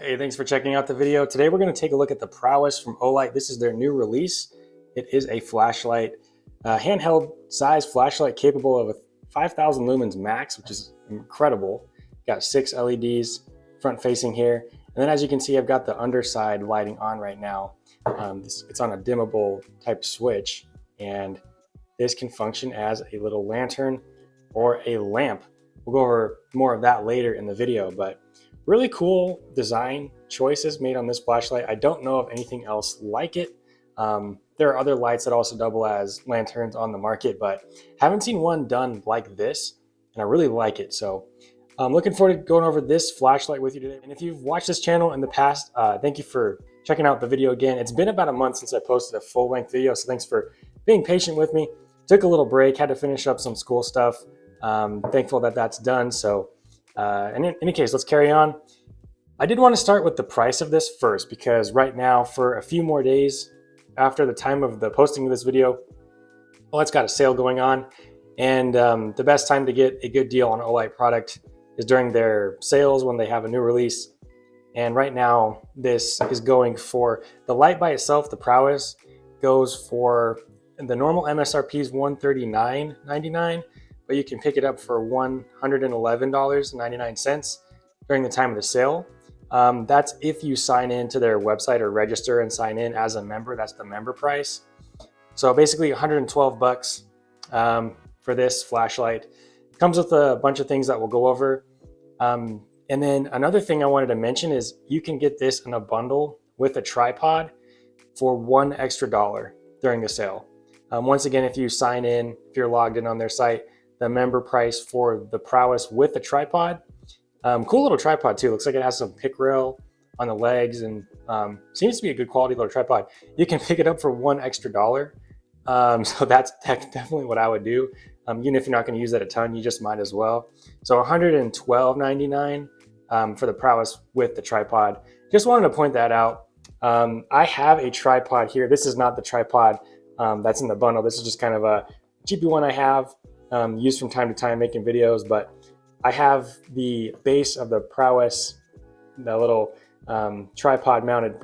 Hey, thanks for checking out the video. Today we're going to take a look at the Prowess from Olight. This is their new release. It is a flashlight, handheld size flashlight capable of a 5,000 lumens max, which is incredible. Got 6 LEDs front facing here. And then as you can see, I've got the underside lighting on right now. It's on a dimmable type switch, and this can function as a little lantern or a lamp. We'll go over more of that later in the video, but really cool design choices made on this flashlight. I don't know of anything else like it. There are other lights that also double as lanterns on the market, but haven't seen one done like this, and I really like it. So I'm looking forward to going over this flashlight with you today. And if you've watched this channel in the past, thank you for checking out the video again. It's been about a month since I posted a full-length video, so thanks for being patient with me. Took a little break, had to finish up some school stuff. Thankful that that's done. So in any case, let's carry on. I did want to start with the price of this first, because right now, for a few more days after the time of the posting of this video, Olight's got a sale going on, and the best time to get a good deal on an Olight product is during their sales when they have a new release. And right now, this is going for the light by itself. The Prowess goes for the normal MSRP is $139.99, but you can pick it up for $111.99 during the time of the sale. That's if you sign in to their website or register and sign in as a member. That's the member price. So basically 112 bucks for this flashlight. It comes with a bunch of things that we'll go over. And then another thing I wanted to mention is you can get this in a bundle with a tripod for $1 extra during the sale. Once again, if you sign in, if you're logged in on their site, the member price for the Prowess with a tripod. Cool little tripod too. Looks like it has some pick rail on the legs, and seems to be a good quality little tripod. You can pick it up for $1 extra. So that's definitely what I would do. Even if you're not going to use that a ton, you just might as well. So $112.99 for the Prowess with the tripod. Just wanted to point that out. I have a tripod here. This is not the tripod that's in the bundle. This is just kind of a cheapy one I have used from time to time making videos, but I have the base of the Prowess, the little tripod mounted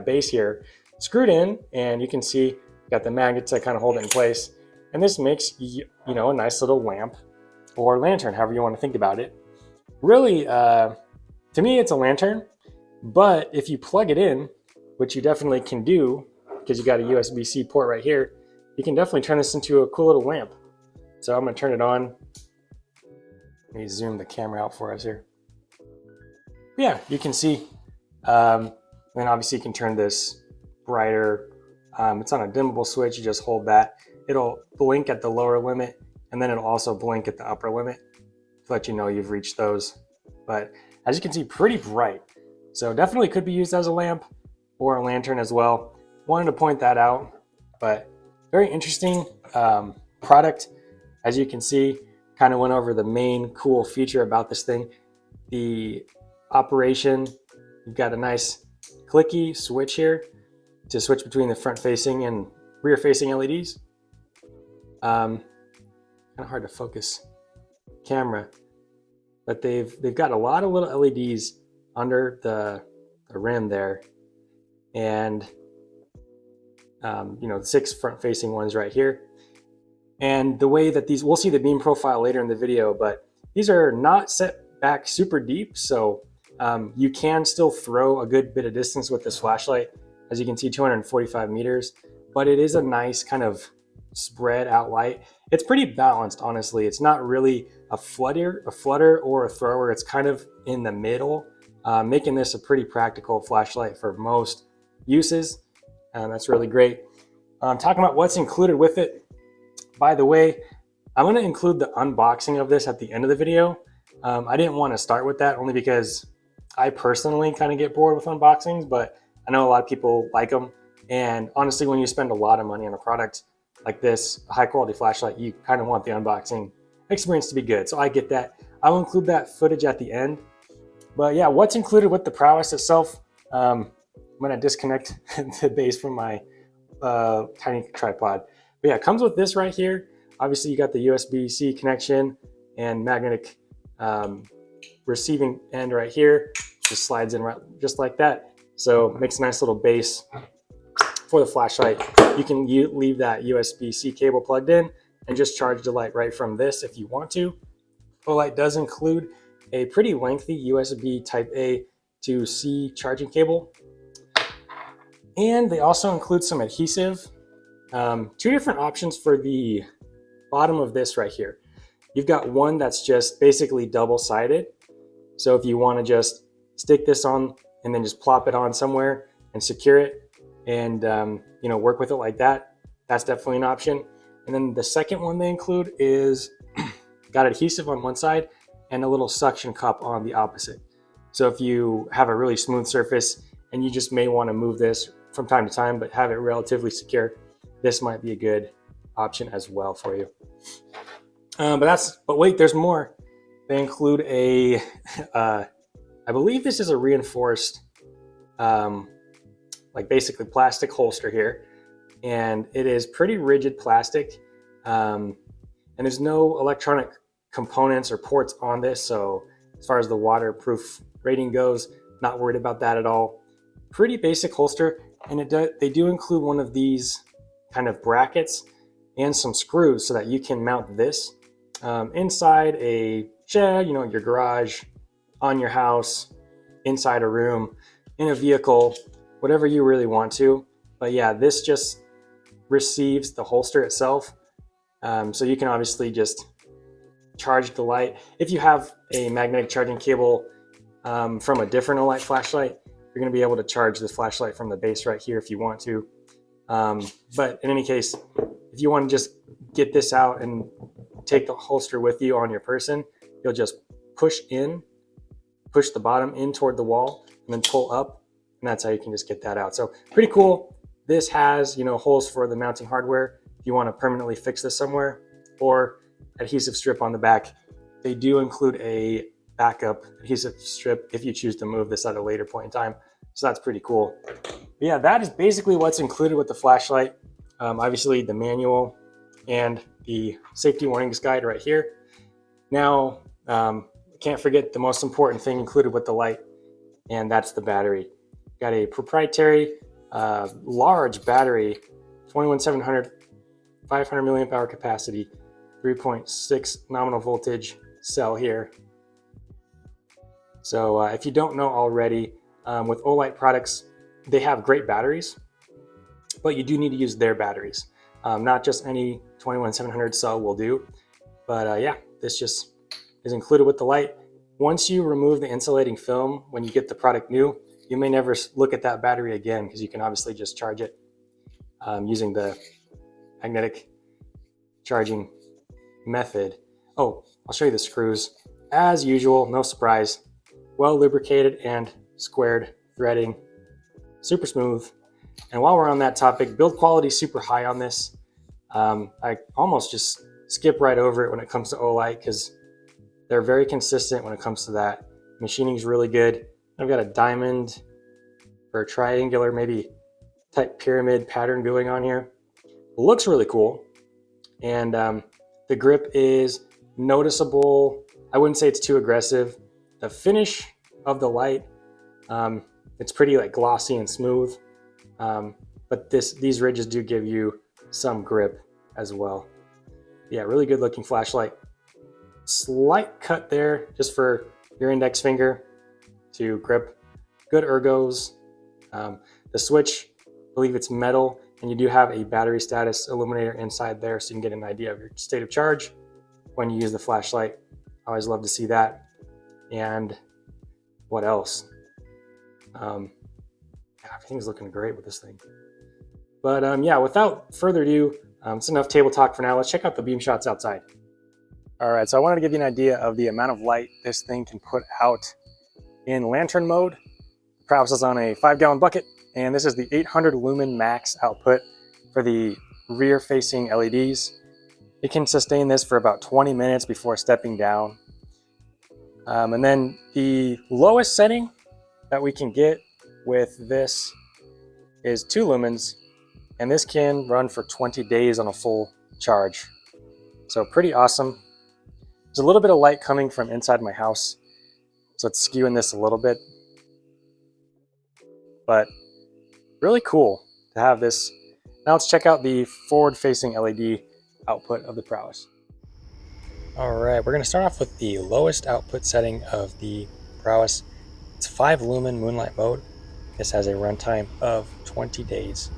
base here, screwed in, and you can see got the magnet to kind of hold it in place. And this makes a nice little lamp or lantern, however you want to think about it. Really, to me, it's a lantern, but if you plug it in, which you definitely can do because you got a USB-C port right here, you can definitely turn this into a cool little lamp. So I'm going to turn it on. Let me zoom the camera out for us here. Yeah, you can see. And obviously you can turn this brighter. It's on a dimmable switch. You just hold that. It'll blink at the lower limit, and then it'll also blink at the upper limit to let you know you've reached those. But as you can see, pretty bright. So definitely could be used as a lamp or a lantern as well. Wanted to point that out, but very interesting product. As you can see, kind of went over the main cool feature about this thing. The operation, you've got a nice clicky switch here to switch between the front facing and rear facing LEDs. Kind of hard to focus camera, but they've got a lot of little LEDs under the rim there, and 6 front facing ones right here. And the way that we'll see the beam profile later in the video, but these are not set back super deep, so you can still throw a good bit of distance with this flashlight. As you can see, 245 meters, but it is a nice kind of spread out light. It's pretty balanced, honestly. It's not really a flutter or a thrower. It's kind of in the middle, making this a pretty practical flashlight for most uses. That's really great. Talking about what's included with it. By the way, I'm going to include the unboxing of this at the end of the video. I didn't want to start with that only because I personally kind of get bored with unboxings, but I know a lot of people like them. And honestly, when you spend a lot of money on a product like this, a high quality flashlight, you kind of want the unboxing experience to be good. So I get that. I'll include that footage at the end. But yeah, what's included with the Prowess itself? I'm going to disconnect the base from my tiny tripod. But yeah, it comes with this right here. Obviously, you got the USB-C connection and magnetic receiving end right here. just slides in right just like that. So makes a nice little base for the flashlight. You can leave that USB-C cable plugged in and just charge the light right from this if you want to. Olight does include a pretty lengthy USB Type A to C charging cable. And they also include some adhesive. Two different options for the bottom of this right here. You've got one that's just basically double-sided. So if you want to just stick this on and then just plop it on somewhere and secure it and work with it like that, that's definitely an option. And then the second one they include is got adhesive on one side and a little suction cup on the opposite. So if you have a really smooth surface and you just may want to move this from time to time but have it relatively secure, this might be a good option as well for you. But wait, there's more. They include a, I believe this is a reinforced, like basically plastic holster here. And it is pretty rigid plastic. And there's no electronic components or ports on this. So as far as the waterproof rating goes, not worried about that at all. Pretty basic holster. And they do include one of these kind of brackets and some screws so that you can mount this inside a shed, your garage, on your house, inside a room, in a vehicle, whatever you really want to. But yeah, this just receives the holster itself. So you can obviously just charge the light. If you have a magnetic charging cable from a different Olight flashlight, you're going to be able to charge the flashlight from the base right here if you want to. But in any case, if you want to just get this out and take the holster with you on your person, you'll just push the bottom in toward the wall and then pull up, and that's how you can just get that out. So pretty cool. This has, holes for the mounting hardware if you want to permanently fix this somewhere, or adhesive strip on the back. They do include a backup adhesive strip if you choose to move this at a later point in time. So that's pretty cool. But yeah, that is basically what's included with the flashlight. Obviously the manual and the safety warnings guide right here. Now, can't forget the most important thing included with the light, and that's the battery. Got a proprietary large battery, 21700, 500 milliamp hour capacity, 3.6 nominal voltage cell here. So if you don't know already, with Olight products, they have great batteries, but you do need to use their batteries. Not just any 21700 cell will do, but yeah, this just is included with the light. Once you remove the insulating film, when you get the product new, you may never look at that battery again because you can obviously just charge it using the magnetic charging method. Oh, I'll show you the screws. As usual, no surprise, well lubricated and squared threading, super smooth. And while we're on that topic, build quality super high on this. I almost just skip right over it when it comes to Olight because they're very consistent when it comes to that. Machining is really good. I've got a diamond or a triangular, maybe type pyramid pattern going on here. It looks really cool. And the grip is noticeable. I wouldn't say it's too aggressive. The finish of the light, it's pretty like glossy and smooth. But these ridges do give you some grip as well. Yeah, really good looking flashlight. Slight cut there just for your index finger to grip. Good ergos. The switch, I believe it's metal, and you do have a battery status illuminator inside there so you can get an idea of your state of charge when you use the flashlight. I always love to see that. And what else? Everything's looking great with this thing. But yeah, without further ado, it's enough table talk for now. Let's check out the beam shots outside. All right, so I wanted to give you an idea of the amount of light this thing can put out in lantern mode. Prowess is on a 5-gallon bucket, and this is the 800 lumen max output for the rear facing LEDs. It can sustain this for about 20 minutes before stepping down. And then the lowest setting that we can get with this is 2 lumens, and this can run for 20 days on a full charge. So pretty awesome. There's a little bit of light coming from inside my house, so it's skewing this a little bit. but really cool to have this. Now let's check out the forward-facing LED output of the Prowess. All right, we're going to start off with the lowest output setting of the Prowess. It's 5 lumen moonlight mode. This has a runtime of 20 days.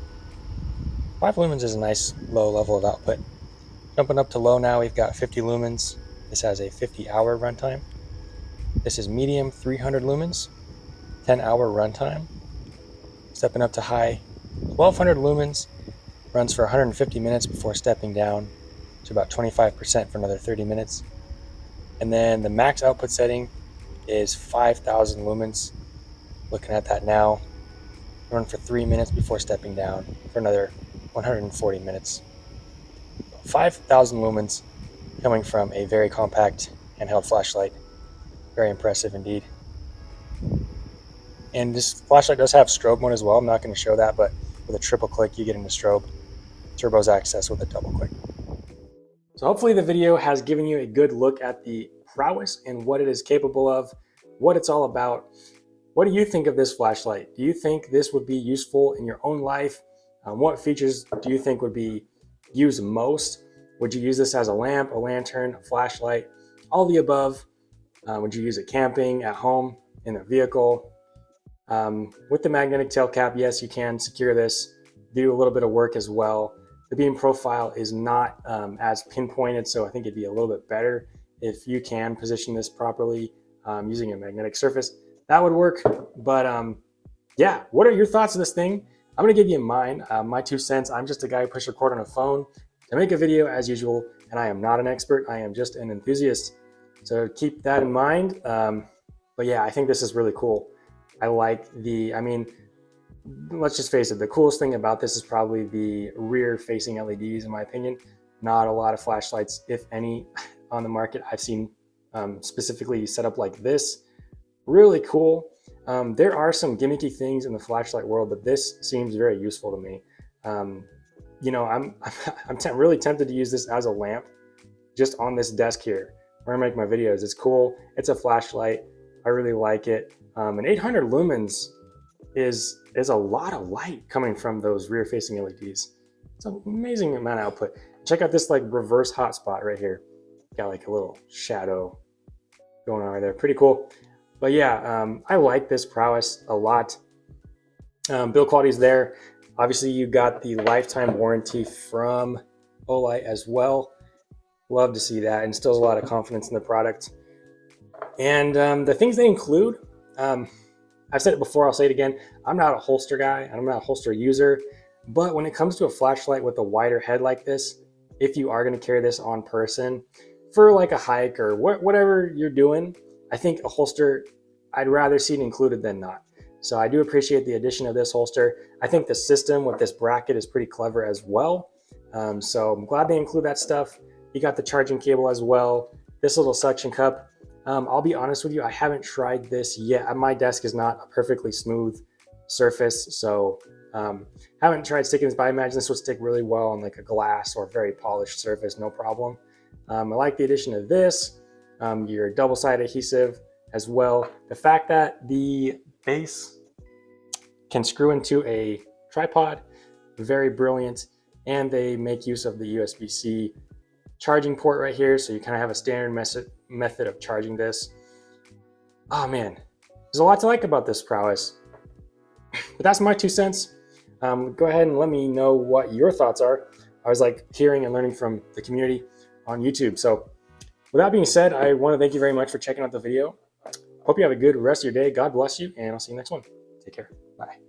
5 lumens is a nice low level of output. Jumping up to low now, we've got 50 lumens. This has a 50-hour runtime. This is medium, 300 lumens, 10-hour runtime. Stepping up to high, 1200 lumens, runs for 150 minutes before stepping down to about 25% for another 30 minutes. And then the max output setting is 5000 lumens. Looking at that now, run for 3 minutes before stepping down for another 140 minutes. 5000 lumens coming from a very compact handheld flashlight. Very impressive indeed. And this flashlight does have strobe mode as well. I'm not going to show that, but with a triple click you get into strobe. Turbo's access with a double click. So hopefully the video has given you a good look at the Prowess and what it is capable of, what it's all about. What do you think of this flashlight? Do you think this would be useful in your own life? What features do you think would be used most? Would you use this as a lamp, a lantern, a flashlight, all the above? Would you use it camping, at home, in a vehicle? With the magnetic tail cap, yes, you can secure this, do a little bit of work as well. The beam profile is not as pinpointed, so I think it'd be a little bit better if you can position this properly using a magnetic surface. That would work, but yeah, what are your thoughts on this thing? I'm gonna give you mine, my 2 cents. I'm just a guy who pushes record on a phone to make a video as usual, and I am not an expert, I am just an enthusiast. So keep that in mind. But yeah, I think this is really cool. I like I mean, let's just face it, the coolest thing about this is probably the rear facing LEDs in my opinion. Not a lot of flashlights, if any, on the market I've seen specifically set up like this. Really cool. There are some gimmicky things in the flashlight world, but this seems very useful to me. You know, I'm really tempted to use this as a lamp just on this desk here where I make my videos. It's cool. It's a flashlight. I really like it. And 800 lumens is a lot of light coming from those rear facing LEDs. It's an amazing amount of output. Check out this like reverse hotspot right here. Got like a little shadow going on right there. Pretty cool. But yeah, I like this Prowess a lot. Build quality is there. Obviously, you got the lifetime warranty from Olight as well. Love to see that, and still a lot of confidence in the product. And the things they include, I've said it before, I'll say it again. I'm not a holster guy, I'm not a holster user, but when it comes to a flashlight with a wider head like this, if you are going to carry this on person for like a hike or whatever you're doing, I think a holster, I'd rather see it included than not. So I do appreciate the addition of this holster. I think the system with this bracket is pretty clever as well. So I'm glad they include that stuff. You got the charging cable as well. This little suction cup. I'll be honest with you, I haven't tried this yet. My desk is not a perfectly smooth surface, so haven't tried sticking this, but I imagine this would stick really well on like a glass or very polished surface, no problem. I like the addition of this, your double-sided adhesive as well. The fact that the base can screw into a tripod, very brilliant, and they make use of the USB-C charging port right here, so you kind of have a standard method of charging this. Oh man, there's a lot to like about this Prowess. But that's my 2 cents. Go ahead and let me know what your thoughts are. I was like hearing and learning from the community on YouTube. So with that being said, I want to thank you very much for checking out the video. Hope you have a good rest of your day. God bless you, and I'll see you next one. Take care. Bye.